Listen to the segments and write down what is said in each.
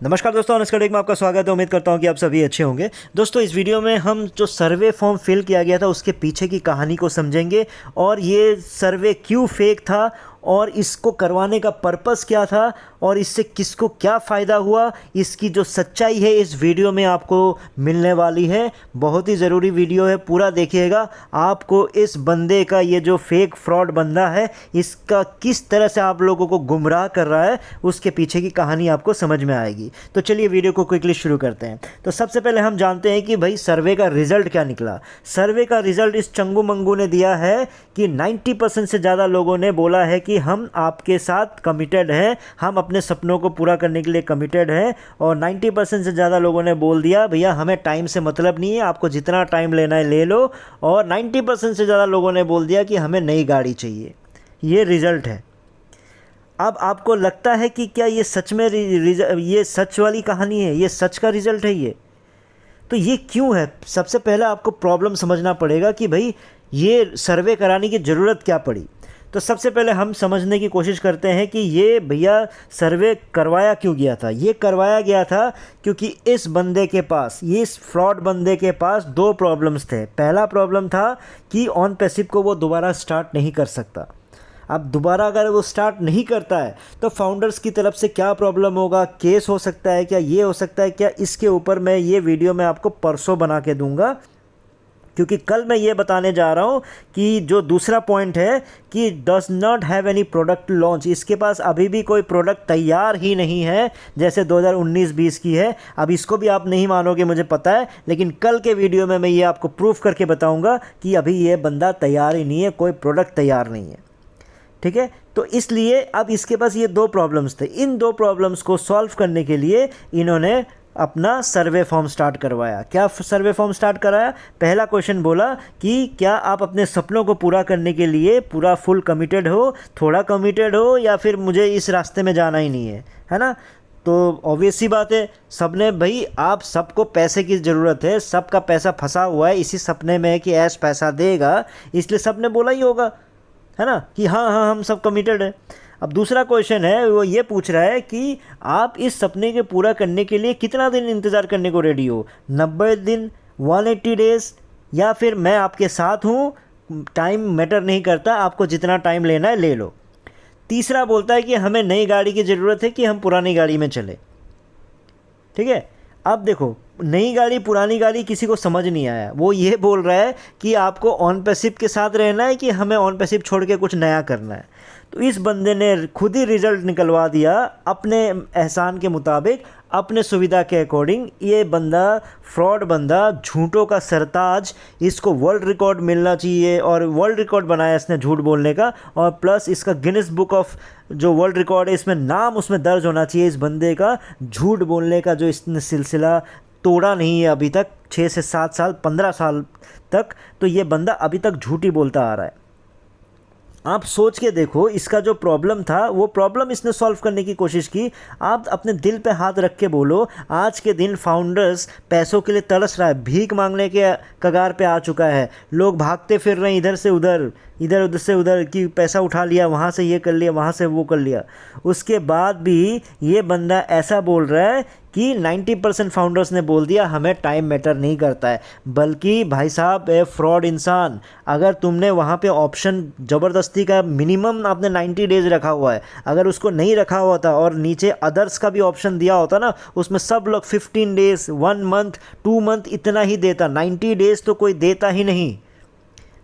नमस्कार दोस्तों, ऑनेस्ट में आपका स्वागत है। उम्मीद करता हूं कि आप सभी अच्छे होंगे। दोस्तों, इस वीडियो में हम जो सर्वे फॉर्म फिल किया गया था उसके पीछे की कहानी को समझेंगे और ये सर्वे क्यों फेक था और इसको करवाने का पर्पस क्या था और इससे किसको क्या फ़ायदा हुआ, इसकी जो सच्चाई है इस वीडियो में आपको मिलने वाली है। बहुत ही ज़रूरी वीडियो है, पूरा देखिएगा। आपको इस बंदे का, ये जो फेक फ्रॉड बंदा है, इसका किस तरह से आप लोगों को गुमराह कर रहा है उसके पीछे की कहानी आपको समझ में आएगी। तो चलिए वीडियो को क्विकली शुरू करते हैं। तो सबसे पहले हम जानते हैं कि भाई सर्वे का रिज़ल्ट क्या निकला। सर्वे का रिज़ल्ट इस चंगू मंगू ने दिया है कि 90% से ज़्यादा लोगों ने बोला है कि हम आपके साथ कमिटेड हैं, हम अपने सपनों को पूरा करने के लिए कमिटेड हैं। और 90% से ज़्यादा लोगों ने बोल दिया भैया हमें टाइम से मतलब नहीं है, आपको जितना टाइम लेना है ले लो। और 90% से ज़्यादा लोगों ने बोल दिया कि हमें नई गाड़ी चाहिए। ये रिज़ल्ट है। अब आपको लगता है कि क्या ये सच में ये सच वाली कहानी है, ये सच का रिज़ल्ट है ये? तो ये क्यों है? सबसे पहले आपको प्रॉब्लम समझना पड़ेगा कि भाई ये सर्वे कराने की ज़रूरत क्या पड़ी। तो सबसे पहले हम समझने की कोशिश करते हैं कि ये भैया सर्वे करवाया क्यों गया था। ये करवाया गया था क्योंकि इस बंदे के पास, ये इस फ्रॉड बंदे के पास दो प्रॉब्लम्स थे। पहला प्रॉब्लम था कि ऑन पैसिव को वो दोबारा स्टार्ट नहीं कर सकता। अब दोबारा अगर वो स्टार्ट नहीं करता है तो फाउंडर्स की तरफ से क्या प्रॉब्लम होगा, केस हो सकता है क्या, ये हो सकता है क्या, इसके ऊपर मैं ये वीडियो में आपको परसों बना के दूंगा। क्योंकि कल मैं ये बताने जा रहा हूँ कि जो दूसरा पॉइंट है कि does not have any product launch, इसके पास अभी भी कोई प्रोडक्ट तैयार ही नहीं है जैसे 2019-20 की है। अब इसको भी आप नहीं मानोगे मुझे पता है, लेकिन कल के वीडियो में मैं ये आपको प्रूफ करके बताऊँगा कि अभी ये बंदा तैयार ही नहीं है, कोई प्रोडक्ट तैयार नहीं है। ठीक है, तो इसलिए अब इसके पास ये दो प्रॉब्लम्स थे। इन दो प्रॉब्लम्स को सॉल्व करने के लिए इन्होंने अपना सर्वे फॉर्म स्टार्ट करवाया। क्या सर्वे फॉर्म स्टार्ट कराया? पहला क्वेश्चन बोला कि क्या आप अपने सपनों को पूरा करने के लिए पूरा फुल कमिटेड हो, थोड़ा कमिटेड हो, या फिर मुझे इस रास्ते में जाना ही नहीं है ना? तो ऑब्वियस सी बात है, सबने भाई, आप सबको पैसे की ज़रूरत है, सबका पैसा फंसा हुआ है इसी सपने में कि ऐश पैसा देगा, इसलिए सबने बोला ही होगा, है ना, कि हाँ हाँ हम सब कमिटेड हैं। अब दूसरा क्वेश्चन है, वो ये पूछ रहा है कि आप इस सपने के पूरा करने के लिए कितना दिन इंतज़ार करने को रेडी हो? 90 दिन, 180 डेज़, या फिर मैं आपके साथ हूँ, टाइम मैटर नहीं करता, आपको जितना टाइम लेना है ले लो। तीसरा बोलता है कि हमें नई गाड़ी की ज़रूरत है कि हम पुरानी गाड़ी में चले। ठीक है, अब देखो, नई गाड़ी पुरानी गाड़ी किसी को समझ नहीं आया। वो ये बोल रहा है कि आपको ऑन पैसिव के साथ रहना है कि हमें ऑन पैसिव छोड़ के कुछ नया करना है। तो इस बंदे ने खुद ही रिज़ल्ट निकलवा दिया अपने एहसान के मुताबिक, अपने सुविधा के अकॉर्डिंग। ये बंदा फ्रॉड बंदा, झूठों का सरताज, इसको वर्ल्ड रिकॉर्ड मिलना चाहिए और वर्ल्ड रिकॉर्ड बनाया इसने झूठ बोलने का। और प्लस इसका गिनीज बुक ऑफ जो वर्ल्ड रिकॉर्ड है इसमें नाम उसमें दर्ज होना चाहिए इस बंदे का, झूठ बोलने का जो इसने सिलसिला तोड़ा नहीं है अभी तक, 6 से 7 साल, 15 साल तक। तो ये बंदा अभी तक झूठ ही बोलता आ रहा है। आप सोच के देखो, इसका जो प्रॉब्लम था वो प्रॉब्लम इसने सॉल्व करने की कोशिश की। आप अपने दिल पे हाथ रख के बोलो, आज के दिन फाउंडर्स पैसों के लिए तरस रहा है, भीख मांगने के कगार पे आ चुका है। लोग भागते फिर रहे हैं इधर से उधर, इधर उधर से उधर, कि पैसा उठा लिया, वहाँ से ये कर लिया, वहाँ से वो कर लिया। उसके बाद भी ये बंदा ऐसा बोल रहा है कि 90% फाउंडर्स ने बोल दिया हमें टाइम मैटर नहीं करता है। बल्कि भाई साहब, ए फ्रॉड इंसान, अगर तुमने वहाँ पे ऑप्शन ज़बरदस्ती का मिनिमम आपने 90 डेज़ रखा हुआ है, अगर उसको नहीं रखा हुआ था और नीचे अदर्स का भी ऑप्शन दिया होता ना, उसमें सब लोग 15 डेज़, 1 मंथ, 2 मंथ इतना ही देता। 90 डेज़ तो कोई देता ही नहीं।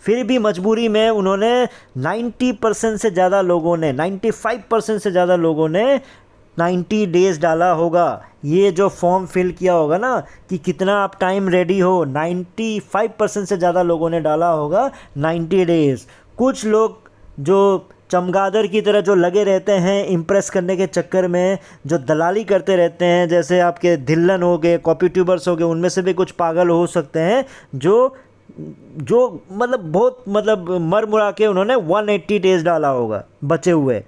फिर भी मजबूरी में उन्होंने 90% से ज़्यादा लोगों ने, 95% से ज़्यादा लोगों ने 90 डेज़ डाला होगा। ये जो फॉर्म फिल किया होगा ना कि कितना आप टाइम रेडी हो, 95% से ज़्यादा लोगों ने डाला होगा 90 डेज़। कुछ लोग जो चमगादड़ की तरह जो लगे रहते हैं इम्प्रेस करने के चक्कर में, जो दलाली करते रहते हैं, जैसे आपके धिल्लन हो गए, कॉपी ट्यूबर्स हो गए, उनमें से भी कुछ पागल हो सकते हैं जो मतलब बहुत मर मुरा के उन्होंने 180 डेज़ डाला होगा बचे हुए।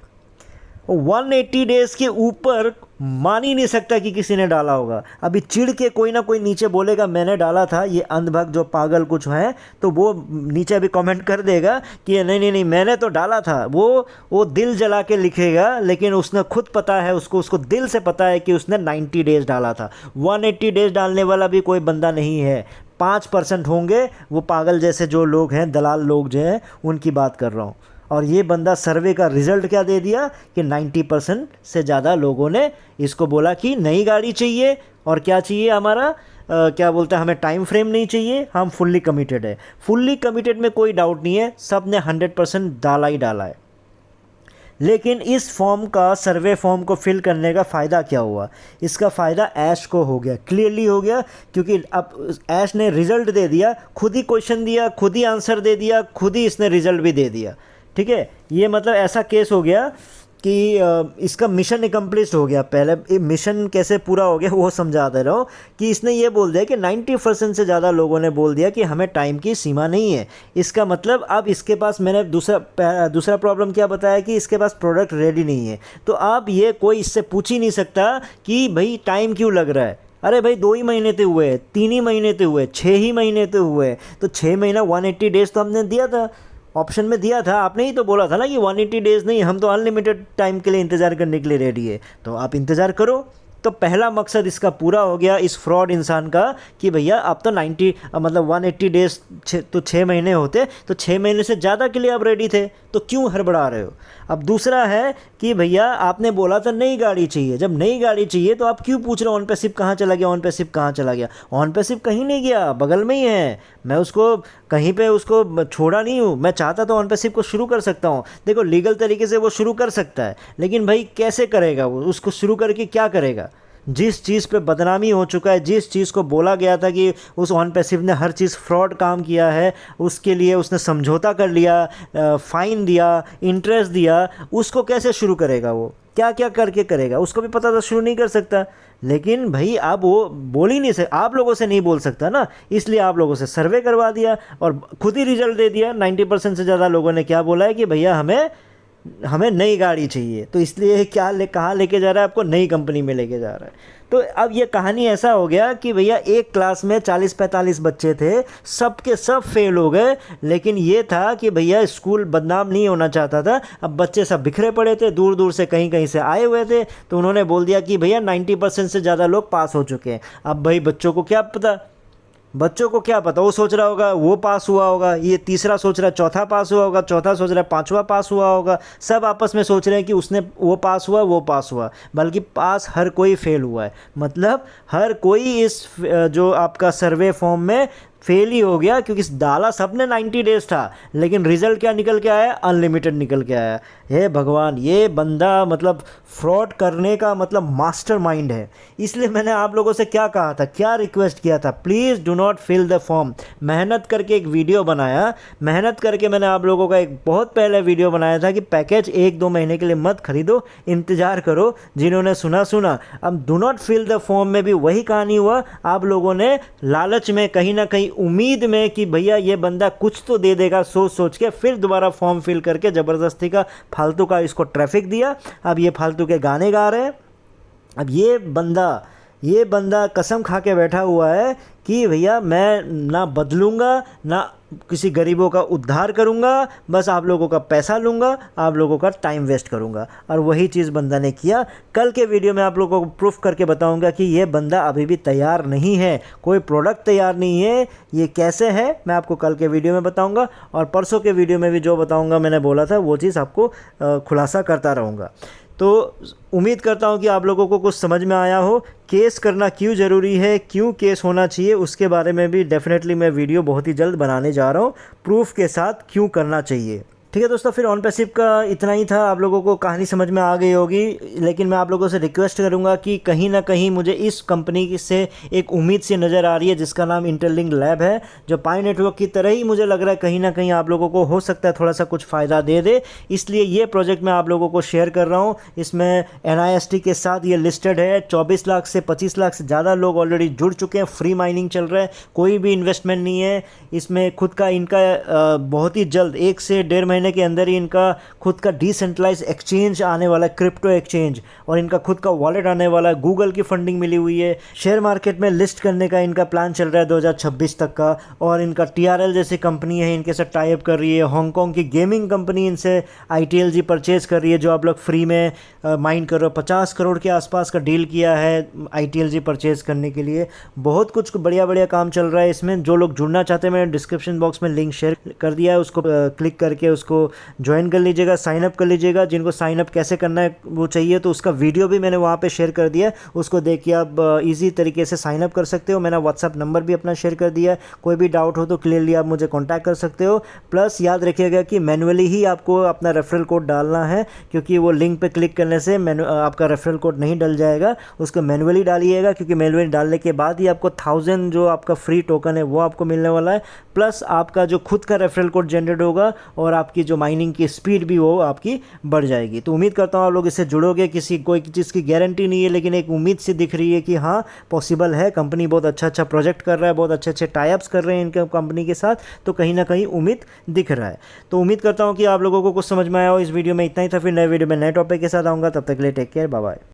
180 डेज़ के ऊपर मान ही नहीं सकता कि किसी ने डाला होगा। अभी चिढ़ के कोई ना कोई नीचे बोलेगा मैंने डाला था, ये अंधभक्त जो पागल कुछ है, तो वो नीचे अभी कमेंट कर देगा कि नहीं नहीं नहीं मैंने तो डाला था। वो दिल जला के लिखेगा, लेकिन उसने खुद पता है, उसको दिल से पता है कि उसने 90 डेज़ डाला था। 180 डेज़ डालने वाला भी कोई बंदा नहीं है। 5% होंगे वो पागल जैसे जो लोग हैं, दलाल लोग जो हैं, उनकी बात कर रहा हूँ। और ये बंदा सर्वे का रिज़ल्ट क्या दे दिया कि 90% से ज़्यादा लोगों ने इसको बोला कि नई गाड़ी चाहिए। और क्या चाहिए हमारा, क्या बोलते हैं, हमें टाइम फ्रेम नहीं चाहिए, हम फुल्ली कमिटेड है। फुल्ली कमिटेड में कोई डाउट नहीं है, सब ने 100% डाला ही डाला है। लेकिन इस फॉर्म का, सर्वे फॉर्म को फिल करने का फ़ायदा क्या हुआ? इसका फ़ायदा ऐश को हो गया, क्लियरली हो गया, क्योंकि अब ऐश ने रिज़ल्ट दे दिया, खुद ही क्वेश्चन दिया, खुद ही आंसर दे दिया, खुद ही इसने रिज़ल्ट भी दे दिया। ठीक है, ये मतलब ऐसा केस हो गया कि इसका मिशन एकम्प्लिश्ड हो गया। पहले मिशन कैसे पूरा हो गया वो समझा दे रहा हूँ कि इसने ये बोल दिया कि 90% से ज़्यादा लोगों ने बोल दिया कि हमें टाइम की सीमा नहीं है। इसका मतलब अब इसके पास, मैंने दूसरा प्रॉब्लम क्या बताया कि इसके पास प्रोडक्ट रेडी नहीं है। तो अब ये कोई इससे पूछ ही नहीं सकता कि भाई टाइम क्यों लग रहा है। अरे भाई 2 ही महीने तो हुए, 3 ही महीने तो हुए, 6 ही महीने तो हुए, तो 6 महीना 180 डेज़ तो हमने दिया था, ऑप्शन में दिया था। आपने ही तो बोला था ना कि 180 डेज़ नहीं, हम तो अनलिमिटेड टाइम के लिए इंतज़ार करने के लिए रेडी है, तो आप इंतज़ार करो। तो पहला मकसद इसका पूरा हो गया, इस फ्रॉड इंसान का, कि भैया अब तो 180 डेज़ तो 6 महीने होते, तो 6 महीने से ज़्यादा के लिए आप रेडी थे, तो क्यों हड़बड़ा रहे हो? अब दूसरा है कि भैया आपने बोला था नई गाड़ी चाहिए, जब नई गाड़ी चाहिए तो आप क्यों पूछ रहे हो ऑन पैसिव कहाँ चला गया, ऑन पैसिव कहाँ चला गया? ऑन पैसिव कहीं नहीं गया, बगल में ही है। मैं उसको कहीं पे उसको छोड़ा नहीं हूँ। मैं चाहता तो ऑन पैसिव को शुरू कर सकता हूँ। देखो लीगल तरीके से वो शुरू कर सकता है, लेकिन भाई कैसे करेगा वो? उसको शुरू करके क्या करेगा? जिस चीज़ पे बदनामी हो चुका है, जिस चीज़ को बोला गया था कि उस ऑन पैसिव ने हर चीज़ फ्रॉड काम किया है, उसके लिए उसने समझौता कर लिया, फ़ाइन दिया, इंटरेस्ट दिया, उसको कैसे शुरू करेगा? वो क्या क्या करके करेगा? उसको भी पता था शुरू नहीं कर सकता। लेकिन भाई आप वो बोल ही नहीं सकते, आप लोगों से नहीं बोल सकता ना, इसलिए आप लोगों से सर्वे करवा दिया और खुद ही रिजल्ट दे दिया। 90% से ज़्यादा लोगों ने क्या बोला है कि भैया हमें नई गाड़ी चाहिए, तो इसलिए कहाँ लेके जा रहा है आपको? नई कंपनी में लेके जा रहा है। तो अब ये कहानी ऐसा हो गया कि भैया एक क्लास में 40-45 बच्चे थे, सब के सब फेल हो गए। लेकिन ये था कि भैया स्कूल बदनाम नहीं होना चाहता था। अब बच्चे सब बिखरे पड़े थे, दूर दूर से कहीं कहीं से आए हुए थे, तो उन्होंने बोल दिया कि भैया 90% से ज़्यादा लोग पास हो चुके हैं। अब भाई बच्चों को क्या पता, वो सोच रहा होगा वो पास हुआ होगा, ये तीसरा सोच रहा है चौथा पास हुआ होगा, चौथा सोच रहा है पांचवा पास हुआ होगा। सब आपस में सोच रहे हैं कि उसने वो पास हुआ, बल्कि पास हर कोई फेल हुआ है। मतलब हर कोई इस जो आपका सर्वे फॉर्म में फेल ही हो गया, क्योंकि डाला सबने 90 डेज़ था, लेकिन रिज़ल्ट क्या निकल के आया? अनलिमिटेड निकल के आया। हे भगवान, ये बंदा मतलब फ्रॉड करने का मतलब मास्टरमाइंड है। इसलिए मैंने आप लोगों से क्या कहा था, क्या रिक्वेस्ट किया था, please do not fill the form. मेहनत करके एक वीडियो बनाया, मेहनत करके मैंने आप लोगों का एक बहुत पहले वीडियो बनाया था कि पैकेज 1-2 महीने के लिए मत खरीदो, इंतज़ार करो। जिन्होंने सुना। अब do not fill the form में भी वही कहानी हुआ। आप लोगों ने लालच में, कहीं ना कहीं उम्मीद में कि भैया ये बंदा कुछ तो दे देगा, सोच के फिर दोबारा फॉर्म फिल करके ज़बरदस्ती का फालतू का इसको ट्रैफिक दिया। अब ये फालतू के गाने गा रहे हैं। अब ये बंदा कसम खा के बैठा हुआ है कि भैया मैं ना बदलूंगा, ना किसी गरीबों का उद्धार करूंगा, बस आप लोगों का पैसा लूंगा, आप लोगों का टाइम वेस्ट करूंगा। और वही चीज़ बंदा ने किया। कल के वीडियो में आप लोगों को प्रूफ करके बताऊंगा कि ये बंदा अभी भी तैयार नहीं है, कोई प्रोडक्ट तैयार नहीं है। ये कैसे है मैं आपको कल के वीडियो में बताऊँगा, और परसों के वीडियो में भी जो बताऊँगा मैंने बोला था वो चीज़ आपको खुलासा करता रहूँगा। तो उम्मीद करता हूँ कि आप लोगों को कुछ समझ में आया हो। केस करना क्यों ज़रूरी है, क्यों केस होना चाहिए, उसके बारे में भी डेफिनेटली मैं वीडियो बहुत ही जल्द बनाने जा रहा हूँ, प्रूफ के साथ क्यों करना चाहिए। ठीक है दोस्तों, फिर ऑन पैसिव का इतना ही था। आप लोगों को कहानी समझ में आ गई होगी, लेकिन मैं आप लोगों से रिक्वेस्ट करूंगा कि कहीं ना कहीं मुझे इस कंपनी से एक उम्मीद सी नज़र आ रही है जिसका नाम इंटरलिंक लैब है, जो पाई नेटवर्क की तरह ही मुझे लग रहा है कहीं ना कहीं आप लोगों को हो सकता है थोड़ा सा कुछ फ़ायदा दे। इसलिए ये प्रोजेक्ट मैं आप लोगों को शेयर कर रहा हूँ। इसमें NIST के साथ ये लिस्टेड है। 24 लाख से 25 लाख से ज़्यादा लोग ऑलरेडी जुड़ चुके हैं। फ्री माइनिंग चल रहा है, कोई भी इन्वेस्टमेंट नहीं है इसमें। खुद का इनका बहुत ही जल्द 1 से 1.5 महीने महीने के अंदर ही इनका खुद का डिसेंट्रलाइज एक्सचेंज आने वाला है, क्रिप्टो एक्सचेंज, और इनका खुद का वॉलेट आने वाला है। गूगल की फंडिंग मिली हुई है। शेयर मार्केट में लिस्ट करने का इनका प्लान चल रहा है 2026 तक का। और इनका TRL जैसी कंपनी है, इनके साथ टाई अप कर रही है। हांगकांग की गेमिंग कंपनी इनसे ITLG परचेज कर रही है, जो आप लोग फ्री में माइंड कर रहे हो। 50 करोड़ के आसपास का डील किया है ITLG परचेज करने के लिए। बहुत कुछ बढ़िया बढ़िया काम चल रहा है इसमें। जो लोग जुड़ना चाहते हैं, मैंने डिस्क्रिप्शन बॉक्स में लिंक शेयर कर दिया है, उसको क्लिक करके उसको ज्वाइन कर लीजिएगा, साइन अप कर लीजिएगा। जिनको साइन अप कैसे करना है वो चाहिए तो उसका वीडियो भी मैंने वहाँ पे शेयर कर दिया है, उसको देख के आप इजी तरीके से साइन अप कर सकते हो। मैंने व्हाट्सअप नंबर भी अपना शेयर कर दिया है, कोई भी डाउट हो तो क्लियरली आप मुझे कॉन्टैक्ट कर सकते हो। प्लस याद रखिएगा कि मैनुअली ही आपको अपना रेफरल कोड डालना है, क्योंकि वो लिंक पे क्लिक करने से आपका रेफरल कोड नहीं डल जाएगा। उसको मैनुअली डालिएगा, क्योंकि मैनुअली डालने के बाद ही आपको 1000 जो आपका फ्री टोकन है वो आपको मिलने वाला है। प्लस आपका जो खुद का रेफरल कोड जनरेट होगा और आपकी जो माइनिंग की स्पीड भी वो आपकी बढ़ जाएगी। तो उम्मीद करता हूँ आप लोग इससे जुड़ोगे। कोई चीज़ की गारंटी नहीं है, लेकिन एक उम्मीद से दिख रही है कि हाँ पॉसिबल है। कंपनी बहुत अच्छा प्रोजेक्ट कर रहा है, बहुत अच्छे टाई अप्स कर रहे हैं इनके कंपनी के साथ, तो कहीं ना कहीं उम्मीद दिख रहा है। तो उम्मीद करता हूँ कि आप लोगों को कुछ समझ में आया हो। इस वीडियो में इतना ही था, फिर नए वीडियो में नए टॉपिक के साथ आऊँगा। तब तक के लिए टेक केयर, बाय बाय।